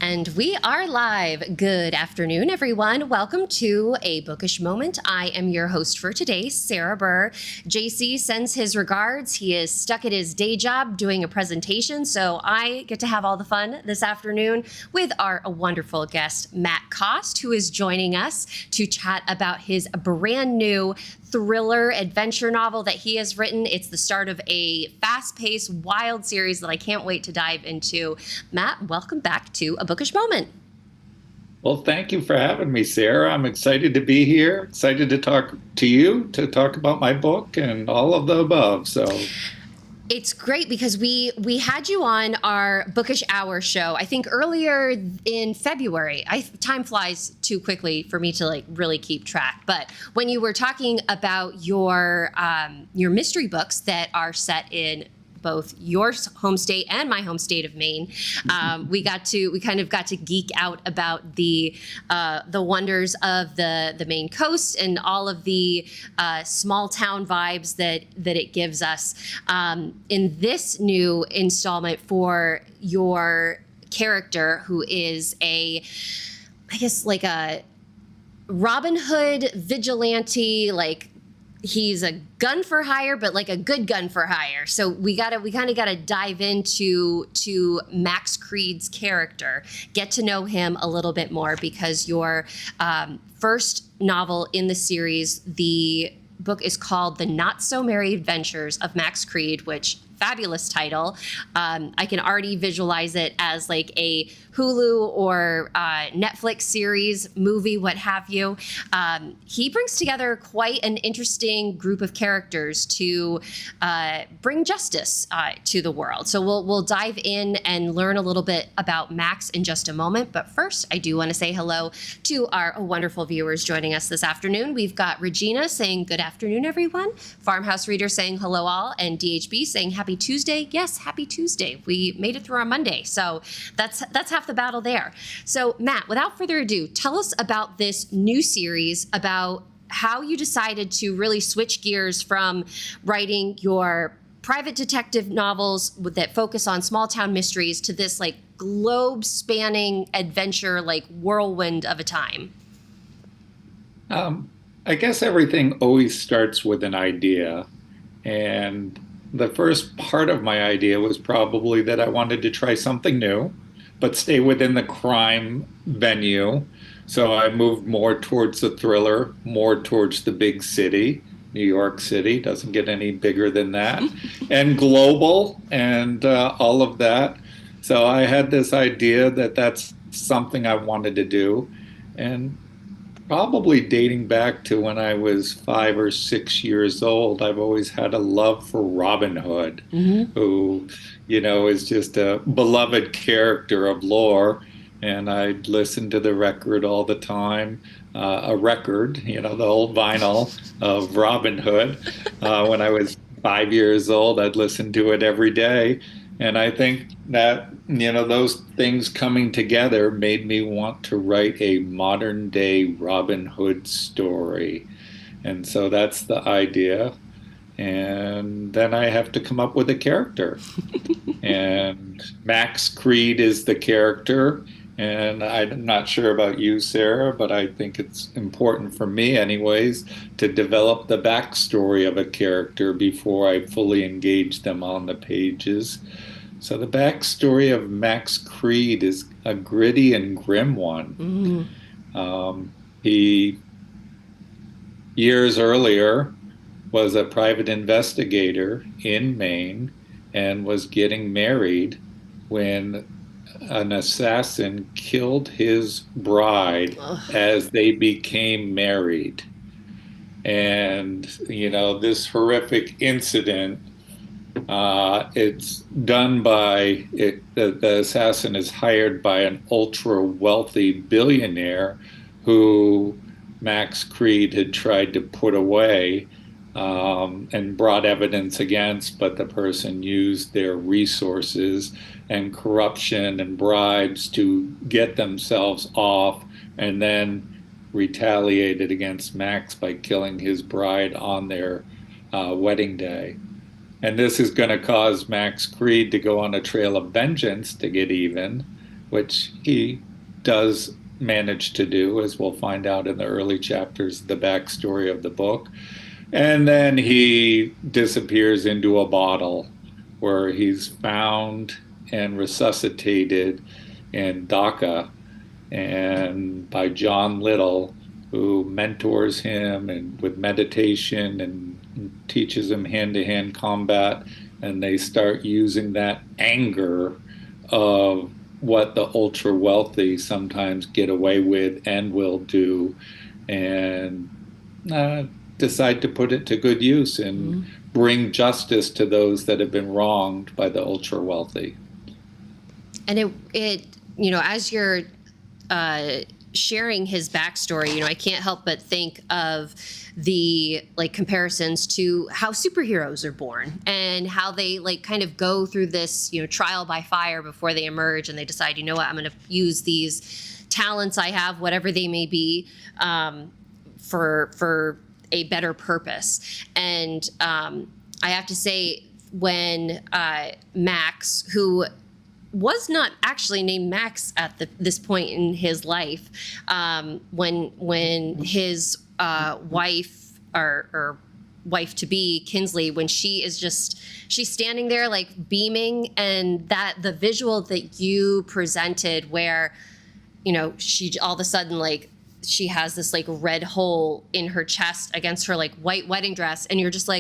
And we are live. Good afternoon, everyone. Welcome to A Bookish Moment. I am your host for today, Sarah Burr. JC sends his regards. He is stuck at his day job doing a presentation, so I get to have all the fun this afternoon with our wonderful guest, Matt Cost, who is joining us to chat about his brand new thriller adventure novel that he has written. It's the start of a fast-paced, wild series that I can't wait to dive into. Matt, welcome back to A Bookish Moment. Well, thank you for having me, Sarah. I'm excited to be here, excited to talk to you, to talk about my book and all of the above. So it's great because we had you on our Bookish Hour show, I think earlier in February. Time flies too quickly for me to really keep track. But when you were talking about your mystery books that are set in both your home state and my home state of Maine, we kind of got to geek out about the wonders of the Maine coast and all of the small town vibes that it gives us. In this new installment for your character, who is a Robin Hood vigilante, he's a gun for hire, but a good gun for hire. So we kind of gotta dive into Max Creed's character, get to know him a little bit more, because your first novel in the series, the book is called The Not So Merry Adventures of Max Creed, which fabulous title. I can already visualize it as a Hulu or Netflix series, movie, what have you. He brings together quite an interesting group of characters to bring justice to the world. So we'll dive in and learn a little bit about Max in just a moment. But first, I do want to say hello to our wonderful viewers joining us this afternoon. We've got Regina saying good afternoon, everyone. Farmhouse Reader saying hello all, and DHB saying happy Tuesday. Yes, happy Tuesday. We made it through our Monday. So that's half the battle there. So Matt, without further ado, tell us about this new series, about how you decided to really switch gears from writing your private detective novels that focus on small town mysteries to this globe spanning adventure, whirlwind of a time. I guess everything always starts with an idea. And the first part of my idea was probably that I wanted to try something new, but stay within the crime venue. So I moved more towards the thriller, more towards the big city. New York City doesn't get any bigger than that, and global and all of that. So I had this idea that that's something I wanted to do. And probably dating back to when I was 5 or 6 years old, I've always had a love for Robin Hood, who, is just a beloved character of lore. And I'd listen to the record all the time, the old vinyl of Robin Hood. When I was 5 years old, I'd listen to it every day. And I think that, those things coming together made me want to write a modern day Robin Hood story. And so that's the idea. And then I have to come up with a character. And Max Creed is the character. And I'm not sure about you, Sarah, but I think it's important for me anyways to develop the backstory of a character before I fully engage them on the pages. So the backstory of Max Creed is a gritty and grim one. He, years earlier, was a private investigator in Maine and was getting married when an assassin killed his bride as they became married. And, this horrific incident It's done by the assassin is hired by an ultra wealthy billionaire who Max Creed had tried to put away and brought evidence against, but the person used their resources and corruption and bribes to get themselves off, and then retaliated against Max by killing his bride on their wedding day. And this is going to cause Max Creed to go on a trail of vengeance to get even, which he does manage to do, as we'll find out in the early chapters, the backstory of the book. And then he disappears into a bottle where he's found and resuscitated in Dhaka and by John Little, who mentors him and with meditation and teaches him hand-to-hand combat, and they start using that anger of what the ultra wealthy sometimes get away with and will do, and decide to put it to good use and bring justice to those that have been wronged by the ultra wealthy. And it as you're sharing his backstory, I can't help but think of the comparisons to how superheroes are born and how they kind of go through this trial by fire before they emerge, and they decide, what, I'm going to use these talents I have, whatever they may be, for a better purpose. And I have to say, when Max, who was not actually named Max at this point in his life, when his wife or wife to be, Kinsley, when she's standing there beaming, and that the visual that you presented where she all of a sudden she has this red hole in her chest against her white wedding dress, and you're just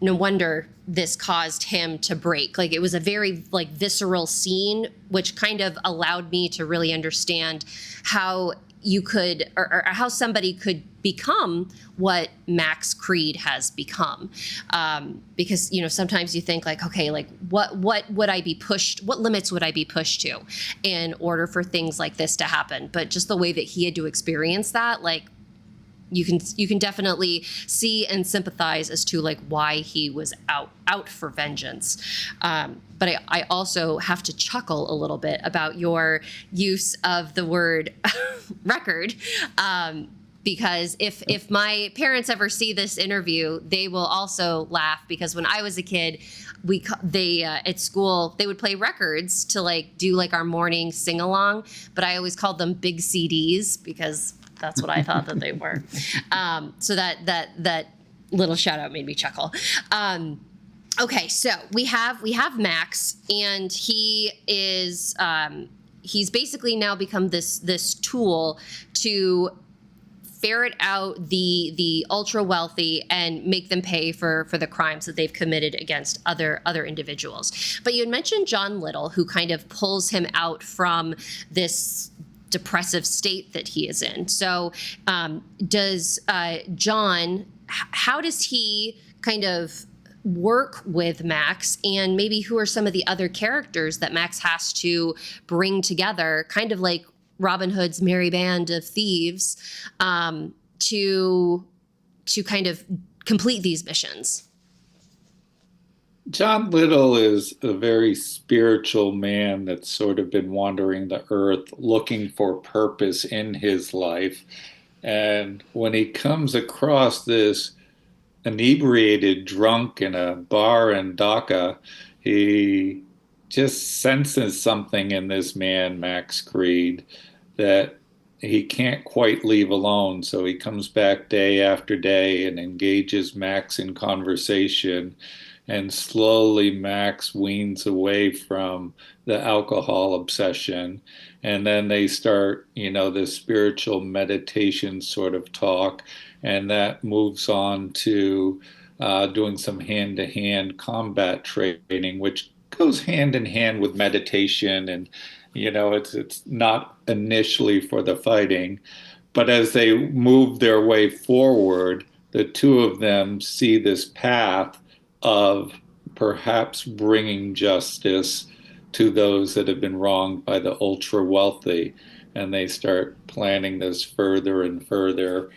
no wonder this caused him to break. It was a very visceral scene, which kind of allowed me to really understand how you could, or how somebody could become what Max Creed has become. Because, sometimes you think okay, what would I be pushed? What limits would I be pushed to in order for things like this to happen? But just the way that he had to experience that, you can definitely see and sympathize as to why he was out for vengeance. But I also have to chuckle a little bit about your use of the word record. Because if my parents ever see this interview, they will also laugh, because when I was a kid, they at school, they would play records to do our morning sing along, but I always called them big CDs because that's what I thought that they were. So that little shout out made me chuckle. Okay, so we have Max, and he is he's basically now become this tool to ferret out the ultra wealthy and make them pay for the crimes that they've committed against other individuals. But you had mentioned John Little, who kind of pulls him out from this depressive state that he is in. So does John, how does he kind of work with Max, and maybe who are some of the other characters that Max has to bring together, kind of like Robin Hood's merry band of thieves, to kind of complete these missions? John Little is a very spiritual man that's sort of been wandering the earth looking for purpose in his life. And when he comes across this inebriated drunk in a bar in Dhaka, he just senses something in this man, Max Creed, that he can't quite leave alone. So he comes back day after day and engages Max in conversation. And slowly Max weans away from the alcohol obsession. And then they start, this spiritual meditation sort of talk. And that moves on to doing some hand-to-hand combat training, which goes hand in hand with meditation. And, it's not initially for the fighting. But as they move their way forward, the two of them see this path of perhaps bringing justice to those that have been wronged by the ultra wealthy. And they start planning this further and further.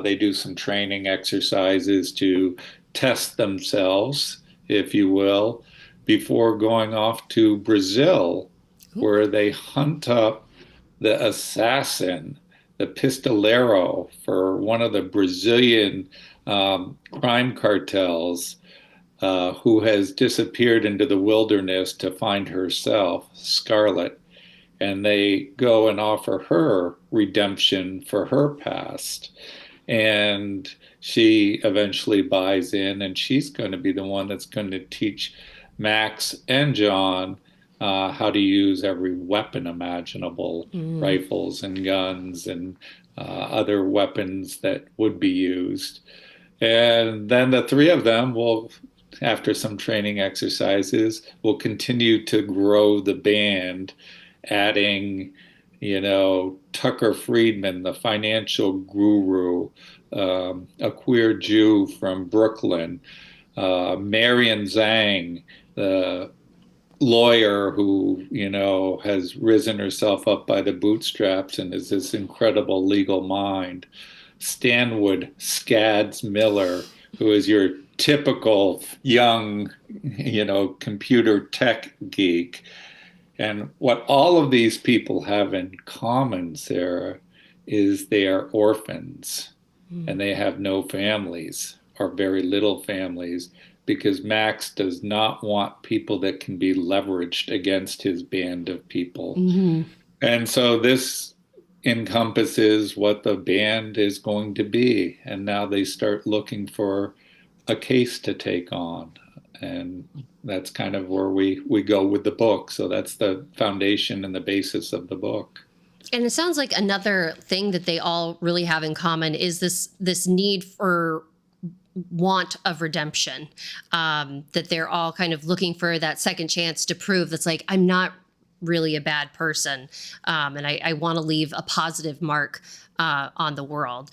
They do some training exercises to test themselves, if you will, before going off to Brazil, where they hunt up the assassin, the pistolero for one of the Brazilian crime cartels, who has disappeared into the wilderness to find herself, Scarlet. And they go and offer her redemption for her past. And she eventually buys in, and she's going to be the one that's going to teach Max and John how to use every weapon imaginable, rifles and guns and other weapons that would be used. And then the three of them will, after some training exercises, will continue to grow the band, adding, Tucker Friedman, the financial guru, a queer Jew from Brooklyn, Marion Zhang, the lawyer who, has risen herself up by the bootstraps and is this incredible legal mind, Stanwood Scads Miller, who is your typical young, computer tech geek. And what all of these people have in common, Sarah, is they are orphans and they have no families or very little families, because Max does not want people that can be leveraged against his band of people. And so this encompasses what the band is going to be. And now they start looking for a case to take on. And that's kind of where we go with the book. So that's the foundation and the basis of the book. And it sounds like another thing that they all really have in common is this need for want of redemption, that they're all kind of looking for that second chance to prove that's like, I'm not really a bad person, and I want to leave a positive mark on the world.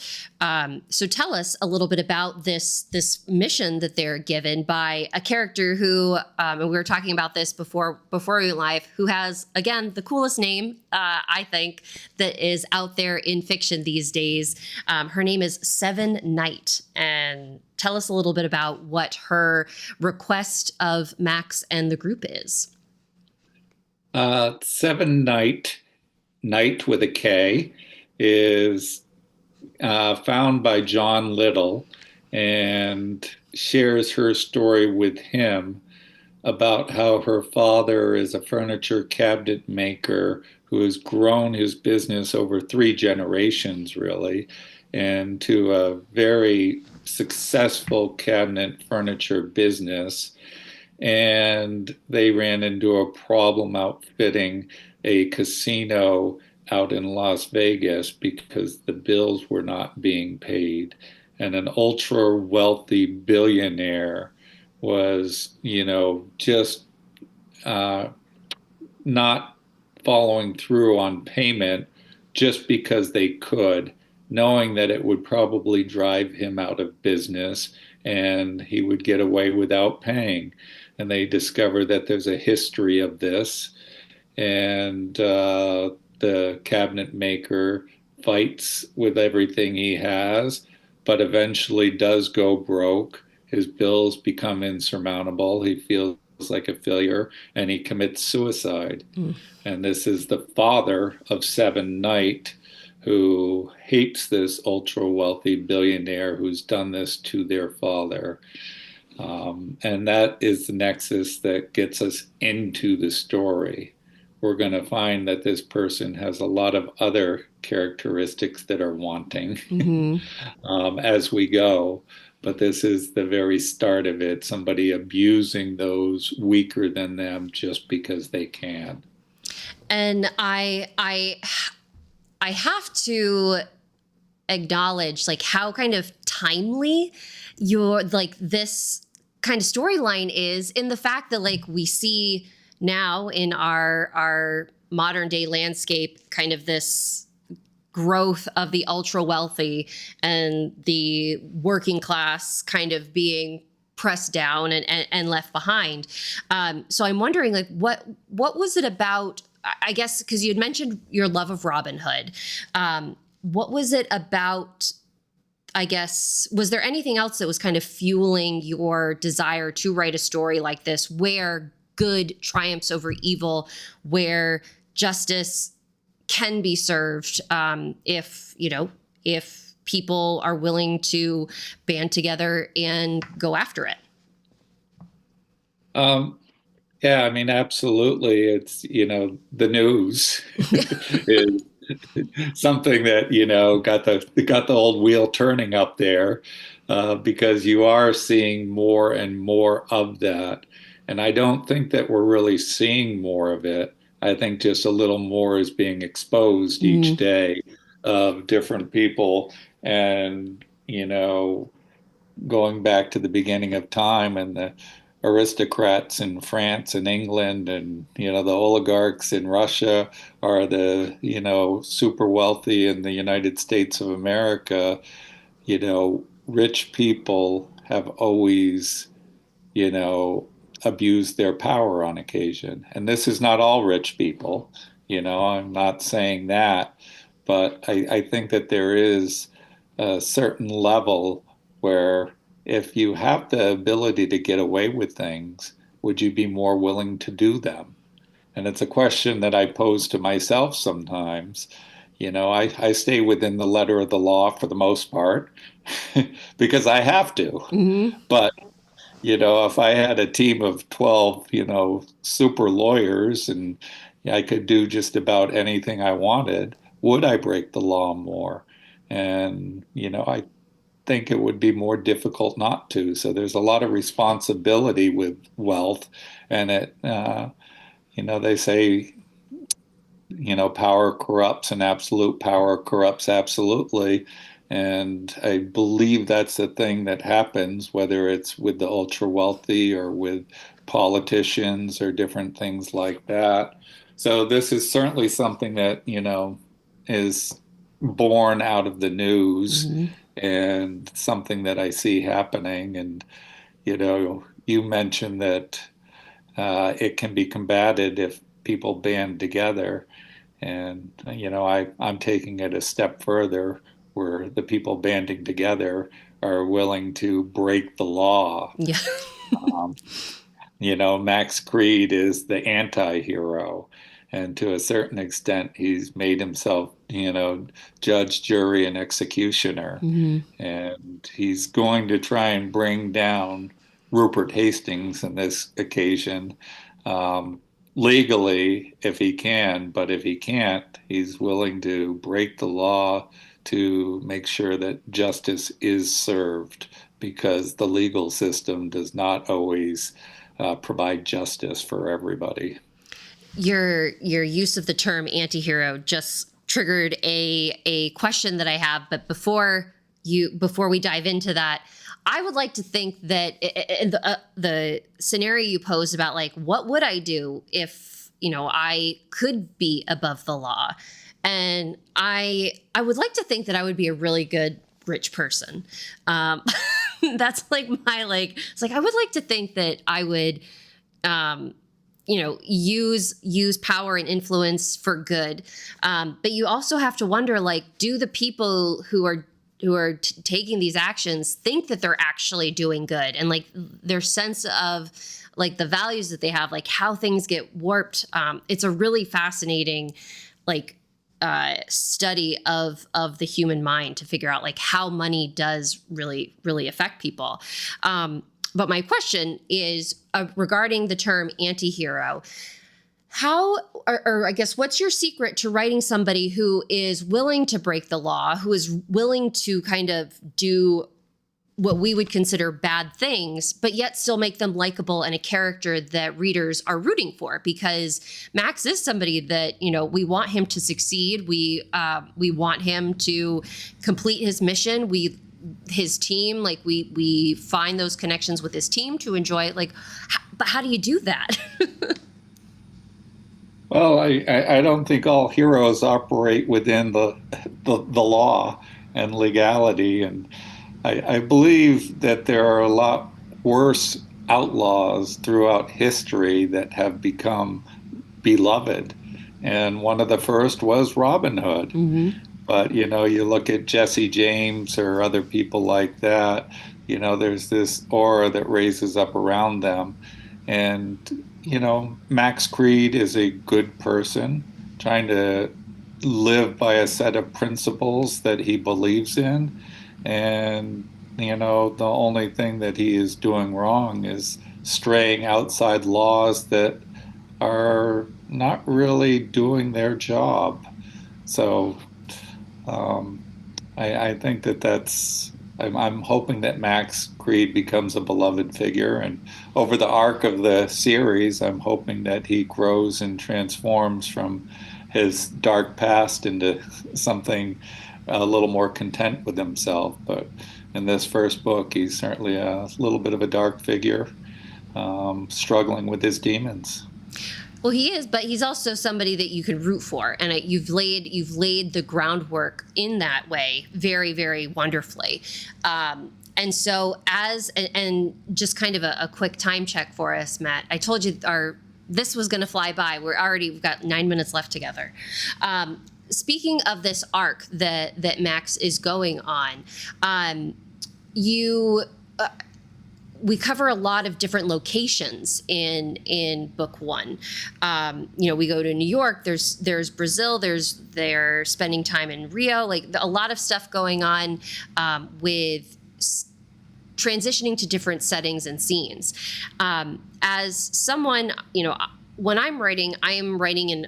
So tell us a little bit about this mission that they're given by a character who, and we were talking about this before we went live, who has, again, the coolest name, I think, that is out there in fiction these days. Her name is Seven Knight. And tell us a little bit about what her request of Max and the group is. Seven Knight with a K, is found by John Little and shares her story with him about how her father is a furniture cabinet maker who has grown his business over 3 generations, really, and to a very successful cabinet furniture business. And they ran into a problem outfitting a casino out in Las Vegas because the bills were not being paid. And an ultra wealthy billionaire was, just not following through on payment just because they could, knowing that it would probably drive him out of business and he would get away without paying. And they discover that there's a history of this. And the cabinet maker fights with everything he has, but eventually does go broke. His bills become insurmountable. He feels like a failure, and he commits suicide. And this is the father of Seven Knight, who hates this ultra wealthy billionaire who's done this to their father. And that is the nexus that gets us into the story. We're going to find that this person has a lot of other characteristics that are wanting as we go. But this is the very start of it, somebody abusing those weaker than them just because they can. And I have to acknowledge how kind of timely your this kind of storyline is, in the fact that we see now in our modern day landscape kind of this growth of the ultra wealthy and the working class kind of being pressed down and left behind. So I'm wondering, like, what was it about? I guess because you had mentioned your love of Robin Hood. What was it about? I guess, was there anything else that was kind of fueling your desire to write a story like this, where good triumphs over evil, where justice can be served, if people are willing to band together and go after it? Yeah, I mean, absolutely. It's, the news is something that, got the old wheel turning up there, because you are seeing more and more of that. And I don't think that we're really seeing more of it. I think just a little more is being exposed each day of different people. And, going back to the beginning of time and the aristocrats in France and England and, the oligarchs in Russia are the, super wealthy in the United States of America. Rich people have always, abused their power on occasion. And this is not all rich people, I'm not saying that, but I think that there is a certain level where if you have the ability to get away with things, would you be more willing to do them? And it's a question that I pose to myself sometimes. I stay within the letter of the law for the most part because I have to. But, if I had a team of 12, super lawyers and I could do just about anything I wanted, would I break the law more? And, I think it would be more difficult not to. So there's a lot of responsibility with wealth, and they say, power corrupts and absolute power corrupts absolutely. And I believe that's the thing that happens, whether it's with the ultra wealthy or with politicians or different things like that. So this is certainly something that, is born out of the news and something that I see happening. And, you mentioned that it can be combated if people band together. And, I'm taking it a step further where the people banding together are willing to break the law. Yeah. Max Creed is the anti-hero. And to a certain extent, he's made himself, judge, jury, and executioner. And he's going to try and bring down Rupert Hastings on this occasion, legally, if he can. But if he can't, he's willing to break the law to make sure that justice is served, because the legal system does not always provide justice for everybody. Your use of the term anti-hero just triggered a question that I have. But before we dive into that, I would like to think that the scenario you posed about, like, what would I do if, I could be above the law? And I would like to think that I would be a really good rich person. That's like it's like, I would like to think that I would, use power and influence for good. But you also have to wonder, like, do the people who are taking these actions think that they're actually doing good? And, like, their sense of, like, the values that they have, like, how things get warped. It's a really fascinating, like, study of the human mind to figure out, like, how money does really, really affect people. But my question is regarding the term anti-hero. How, or I guess, what's your secret to writing somebody who is willing to break the law, who is willing to kind of do what we would consider bad things, but yet still make them likable and a character that readers are rooting for? Because Max is somebody that, we want him to succeed. We want him to complete his mission. His team, like, we find those connections with his team to enjoy it. Like, but how do you do that? Well, I don't think all heroes operate within the law and legality, and I believe that there are a lot worse outlaws throughout history that have become beloved. And one of the first was Robin Hood. But, you know, you look at Jesse James or other people like that, you know, there's this aura that raises up around them. And, you know, Max Creed is a good person trying to live by a set of principles that he believes in. And, you know, the only thing that he is doing wrong is straying outside laws that are not really doing their job. So I think I'm hoping that Max Creed becomes a beloved figure. And over the arc of the series, I'm hoping that he grows and transforms from his dark past into something a little more content with himself. But in this first book, he's certainly a little bit of a dark figure, struggling with his demons. Well, he is, but he's also somebody that you can root for, and you've laid the groundwork in that way very, very wonderfully. And so, and just kind of a quick time check for us, Matt. I told you this was going to fly by. We've got 9 minutes left together. Speaking of this arc that Max is going on, we cover a lot of different locations in book one. You know, we go to New York. There's Brazil. They're spending time in Rio. Like a lot of stuff going on with transitioning to different settings and scenes. As someone, you know, when I'm writing, I am writing in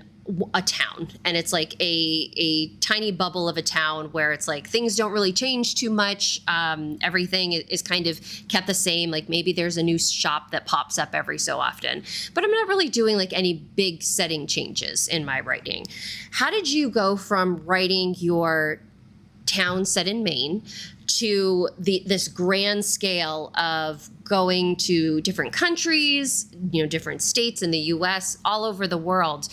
a town, and it's like a tiny bubble of a town where it's like things don't really change too much. Everything is kind of kept the same. Like maybe there's a new shop that pops up every so often, but I'm not really doing like any big setting changes in my writing. How did you go from writing your town set in Maine to this grand scale of going to different countries, you know, different states in the U.S., all over the world?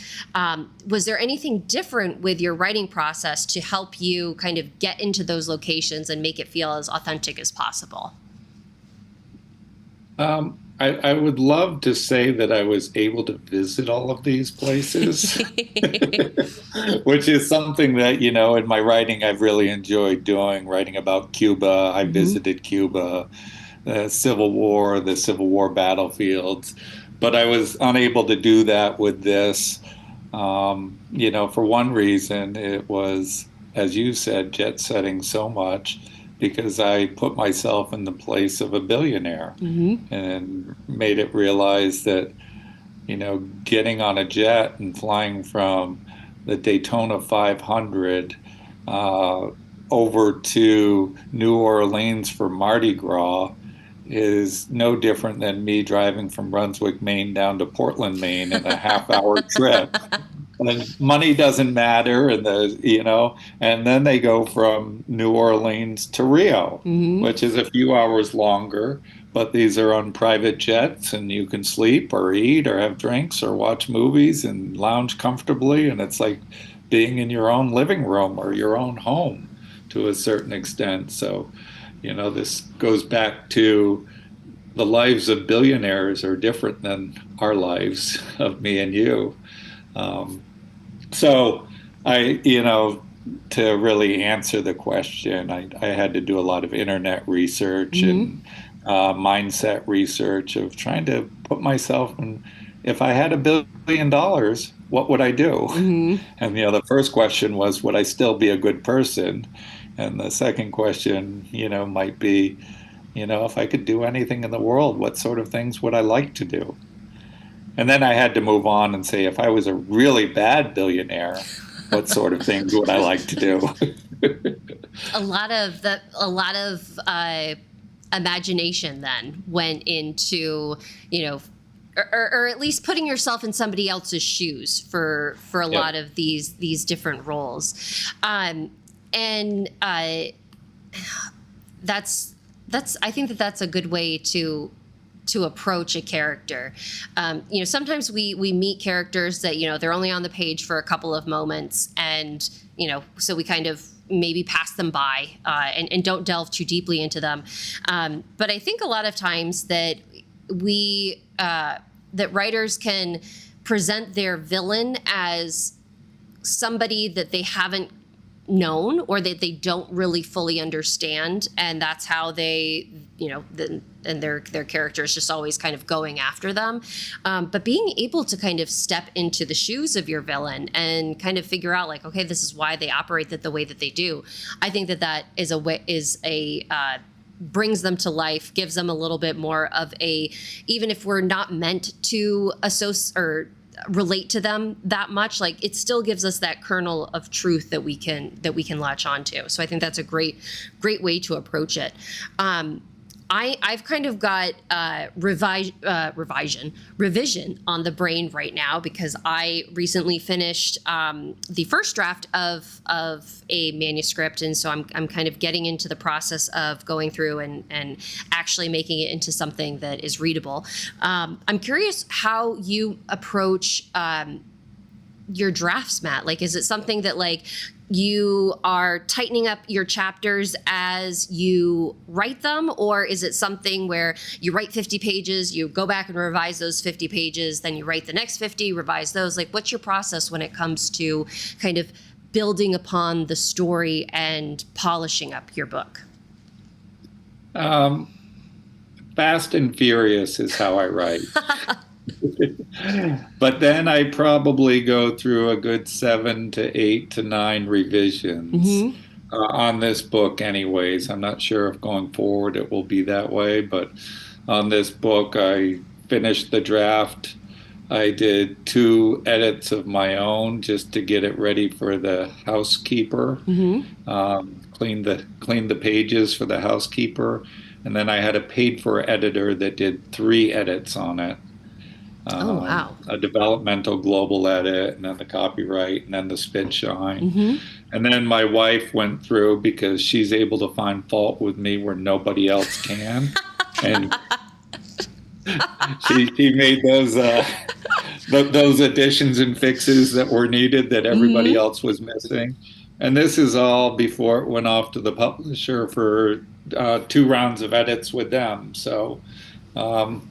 Was there anything different with your writing process to help you kind of get into those locations and make it feel as authentic as possible? I would love to say that I was able to visit all of these places, which is something that, you know, in my writing I've really enjoyed doing, writing about Cuba. I visited Cuba, the Civil War battlefields, but I was unable to do that with this. You know, for one reason, it was, as you said, jet setting so much, because I put myself in the place of a billionaire and made it realize that, you know, getting on a jet and flying from the Daytona 500 over to New Orleans for Mardi Gras is no different than me driving from Brunswick, Maine down to Portland, Maine in a half-hour trip. And money doesn't matter, and and then they go from New Orleans to Rio, which is a few hours longer, but these are on private jets, and you can sleep or eat or have drinks or watch movies and lounge comfortably, and it's like being in your own living room or your own home to a certain extent. So, you know, this goes back to the lives of billionaires are different than our lives of me and you. So to really answer the question, I had to do a lot of internet research and mindset research of trying to put myself in, if I had $1 billion, what would I do? And, you know, the first question was, would I still be a good person? And the second question, you know, might be, you know, if I could do anything in the world, what sort of things would I like to do? And then I had to move on and say, if I was a really bad billionaire, what sort of things would I like to do? A lot of imagination then went into, you know, or at least putting yourself in somebody else's shoes for a lot of these different roles, that's I think that's a good way to to approach a character. Sometimes we meet characters that, they're only on the page for a couple of moments, and, so we kind of maybe pass them by and don't delve too deeply into them. But I think a lot of times that that writers can present their villain as somebody that they haven't known or that they don't really fully understand, and that's how they, and their character is just always kind of going after them. But being able to kind of step into the shoes of your villain and kind of figure out, like, okay, this is why they operate the way that they do. I think that is brings them to life, gives them a little bit more of even if we're not meant to associate or relate to them that much, like, it still gives us that kernel of truth that we can latch onto. So I think that's a great way to approach it. I've kind of got revision on the brain right now, because I recently finished the first draft of a manuscript, and so I'm kind of getting into the process of going through and actually making it into something that is readable. I'm curious how you approach your drafts, Matt. Like, is it something that, like, you are tightening up your chapters as you write them, or is it something where you write 50 pages, you go back and revise those 50 pages, then you write the next 50, revise those? Like, what's your process when it comes to kind of building upon the story and polishing up your book? Fast and furious is how I write. But then I probably go through a good 7 to 8 to 9 revisions on this book anyways. I'm not sure if going forward it will be that way, but on this book I finished the draft. I did 2 edits of my own just to get it ready for the housekeeper, clean the pages for the housekeeper, and then I had a paid-for editor that did 3 edits on it. Oh, wow. A developmental global edit, and then the copyright, and then the spit shine. And then my wife went through, because she's able to find fault with me where nobody else can. And she made those additions and fixes that were needed that everybody else was missing. And this is all before it went off to the publisher for 2 rounds of edits with them. So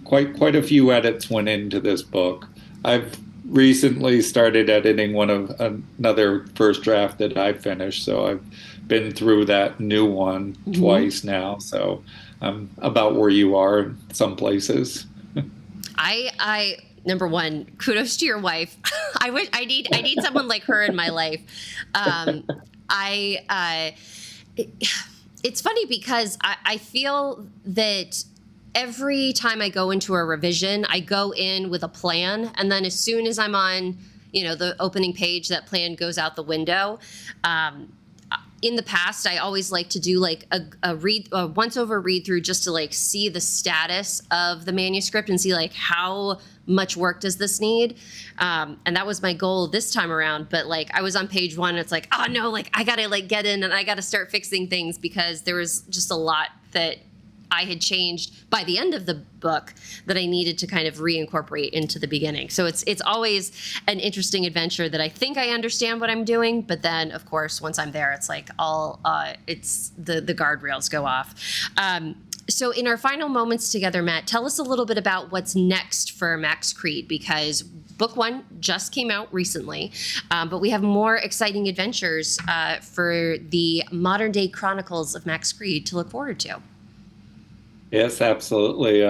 quite a few edits went into this book. I've recently started editing another first draft that I finished, so I've been through that new one twice now. So I'm about where you are in some places. I number one, kudos to your wife. I need someone like her in my life. It's funny because I feel that every time I go into a revision, I go in with a plan, and then as soon as I'm on, the opening page, that plan goes out the window. In the past, I always like to do like a once-over read-through just to like see the status of the manuscript and see like how much work does this need. And that was my goal this time around. But like I was on page 1, and it's like, oh no, like I gotta like get in and I gotta start fixing things, because there was just a lot that I had changed by the end of the book that I needed to kind of reincorporate into the beginning. So it's always an interesting adventure that I think I understand what I'm doing, but then of course once I'm there, it's like it's the guardrails go off. So in our final moments together, Matt, tell us a little bit about what's next for Max Creed, because book 1 just came out recently, but we have more exciting adventures for the modern day chronicles of Max Creed to look forward to. Yes, absolutely.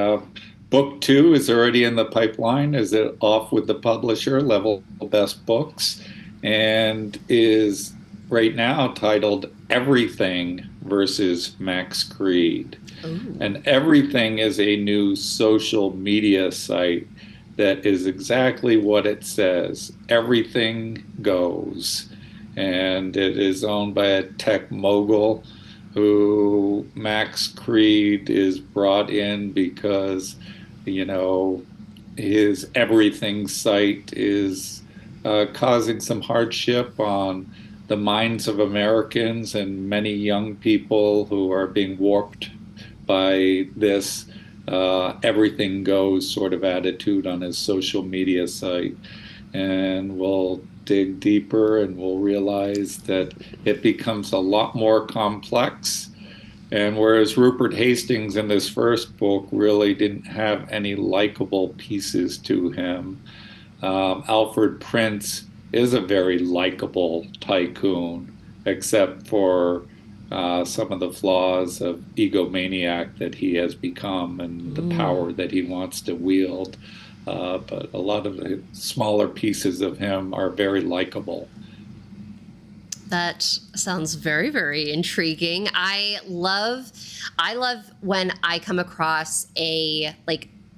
Book 2 is already in the pipeline. Is it off with the publisher, Level Best Books, and is right now titled Everything versus Max Creed. Ooh. And Everything is a new social media site that is exactly what it says. Everything goes. And it is owned by a tech mogul who Max Creed is brought in because, his Everything site is causing some hardship on the minds of Americans and many young people who are being warped by this everything goes sort of attitude on his social media site. And we'll dig deeper and we'll realize that it becomes a lot more complex. And whereas Rupert Hastings in this first book really didn't have any likable pieces to him, Alfred Prince is a very likable tycoon, except for some of the flaws of egomaniac that he has become and the power that he wants to wield. But a lot of the smaller pieces of him are very likable. That sounds very, very intriguing. I love when I come across a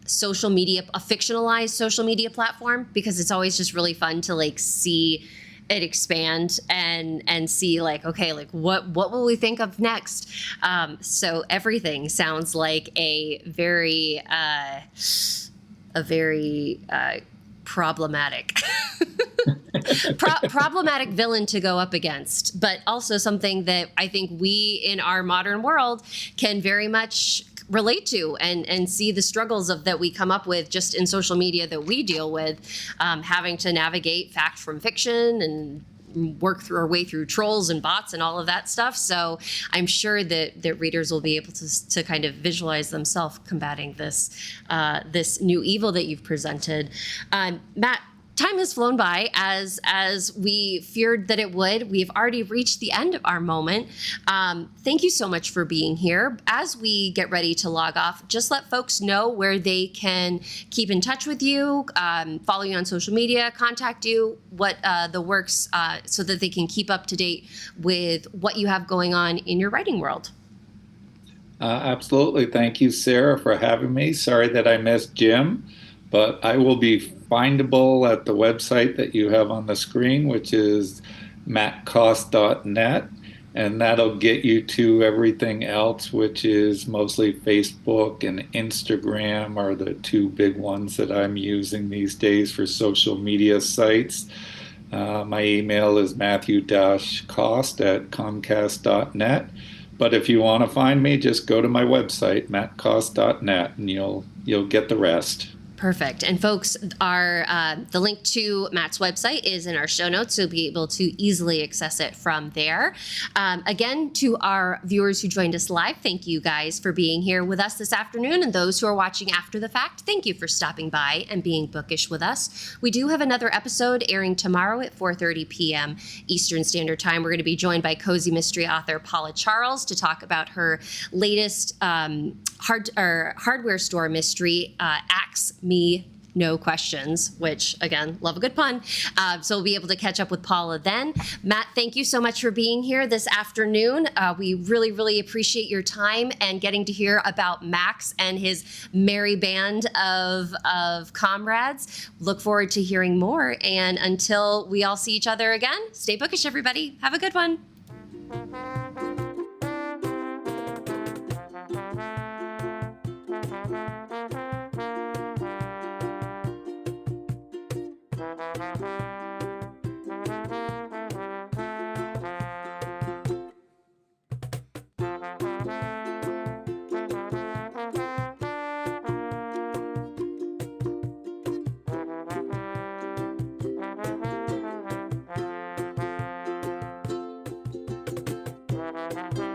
fictionalized social media platform, because it's always just really fun to like see it expand and see like, okay, like what will we think of next? So everything sounds like a very problematic problematic villain to go up against, but also something that I think we in our modern world can very much relate to and see the struggles that we come up with just in social media that we deal with, having to navigate fact from fiction and work through our way through trolls and bots and all of that stuff. So I'm sure that readers will be able to kind of visualize themselves combating this new evil that you've presented. Matt, time has flown by as we feared that it would. We've already reached the end of our moment. Thank you so much for being here. As we get ready to log off, just let folks know where they can keep in touch with you, follow you on social media, contact you, what the works, so that they can keep up to date with what you have going on in your writing world. Absolutely. Thank you, Sarah, for having me. Sorry that I missed Jim, but I will be findable at the website that you have on the screen, which is mattcost.net, and that'll get you to everything else, which is mostly Facebook and Instagram are the two big ones that I'm using these days for social media sites. My email is matthew-cost@comcast.net. But if you want to find me, just go to my website, mattcost.net, and you'll get the rest. Perfect. And folks, the link to Matt's website is in our show notes, so you'll be able to easily access it from there. Again, to our viewers who joined us live, thank you guys for being here with us this afternoon. And those who are watching after the fact, thank you for stopping by and being bookish with us. We do have another episode airing tomorrow at 4:30 p.m. Eastern Standard Time. We're going to be joined by cozy mystery author Paula Charles to talk about her latest hardware store mystery, Axe Me No Questions, which, again, love a good pun. So we'll be able to catch up with Paula then. Matt, thank you so much for being here this afternoon. We really, really appreciate your time and getting to hear about Max and his merry band of comrades. Look forward to hearing more. And until we all see each other again, stay bookish, everybody. Have a good one. Bye.